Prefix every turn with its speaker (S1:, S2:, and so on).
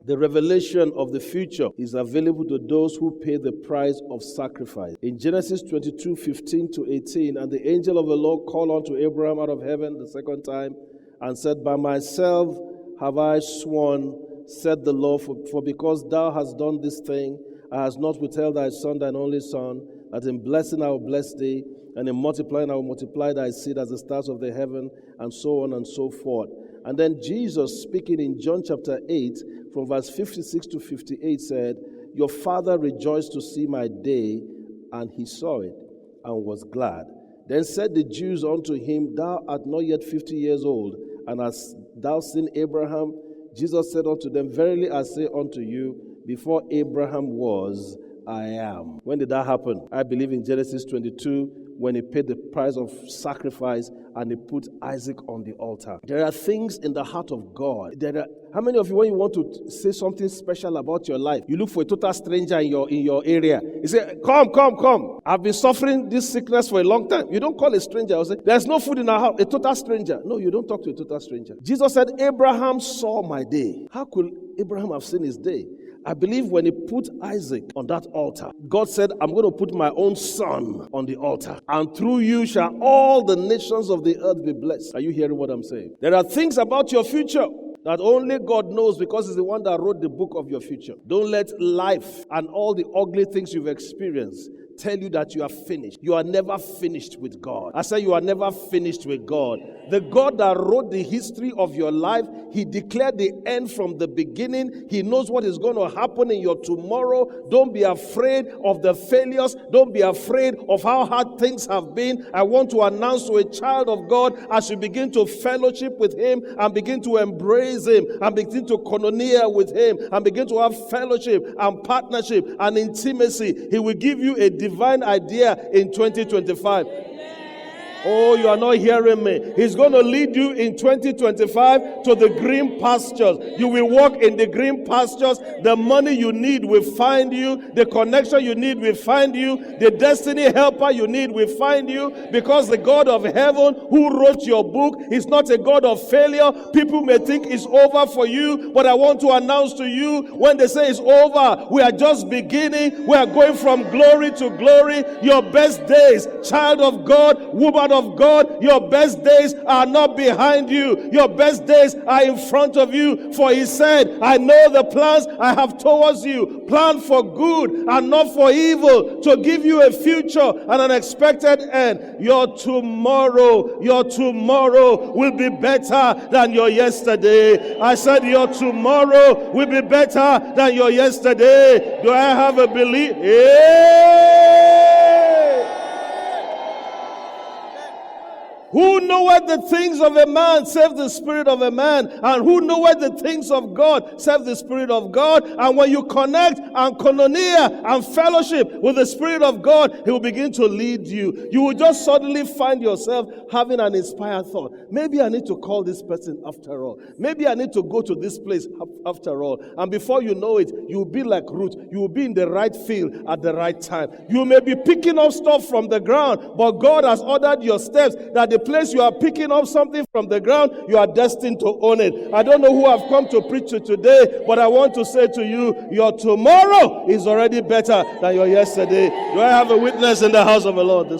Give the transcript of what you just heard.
S1: The revelation of the future is available to those who pay the price of sacrifice. In Genesis 22:15-18, and the angel of the Lord called unto Abraham out of heaven the second time, and said, By myself have I sworn, said the Lord, for because thou hast done this thing, I has not withheld thy son, thine only son, that in blessing I will bless thee, and in multiplying I will multiply thy seed as the stars of the heaven, and so on and so forth. And then Jesus, speaking in John chapter 8, from verse 56-58, said, Your father rejoiced to see my day, and he saw it, and was glad. Then said the Jews unto him, Thou art not yet 50 years old, and hast thou seen Abraham? Jesus said unto them, Verily I say unto you, before Abraham was, I am. When did that happen? I believe in Genesis 22, when he paid the price of sacrifice and he put Isaac on the altar. There are things in the heart of God. How many of you, when you want to say something special about your life, you look for a total stranger in your area? You say, come. I've been suffering this sickness for a long time. You don't call a stranger. You say, there's no food in our house. A total stranger. No, you don't talk to a total stranger. Jesus said, Abraham saw my day. How could Abraham have seen his day? I believe when he put Isaac on that altar, God said, I'm going to put my own son on the altar. And through you shall all the nations of the earth be blessed. Are you hearing what I'm saying? There are things about your future that only God knows, because He's the one that wrote the book of your future. Don't let life and all the ugly things you've experienced tell you that you are finished. You are never finished with God. I say you are never finished with God. The God that wrote the history of your life, He declared the end from the beginning. He knows what is going to happen in your tomorrow. Don't be afraid of the failures. Don't be afraid of how hard things have been. I want to announce to a child of God, as you begin to fellowship with Him and begin to embrace Him and begin to koinonia with Him and begin to have fellowship and partnership and intimacy, He will give you a divine idea in 2025. Oh, you are not hearing me. He's going to lead you in 2025 to the green pastures. You will walk in the green pastures. The money you need will find you. The connection you need will find you. The destiny helper you need will find you. Because the God of heaven who wrote your book is not a God of failure. People may think it's over for you, but I want to announce to you, when they say it's over, we are just beginning. We are going from glory to glory. Your best days, child of God, woman of God, your best days are not behind you. Your best days are in front of you. For He said, I know the plans I have towards you, plan for good and not for evil, to give you a future and an expected end. Your tomorrow will be better than your yesterday. I said your tomorrow will be better than your yesterday. Do I have a belief? Who knoweth the things of a man save the spirit of a man, and who knoweth the things of God save the spirit of God. And when you connect and koinonia and fellowship with the Spirit of God, He will begin to lead you. You will just suddenly find yourself having an inspired thought. Maybe I need to call this person after all. Maybe I need to go to this place after all. And before you know it, you will be like Ruth. You will be in the right field at the right time. You may be picking up stuff from the ground, but God has ordered your steps, that the place you are picking up something from the ground, you are destined to own it. I don't know who I've come to preach to today, but I want to say to you, your tomorrow is already better than your yesterday. Do I have a witness in the house of the Lord?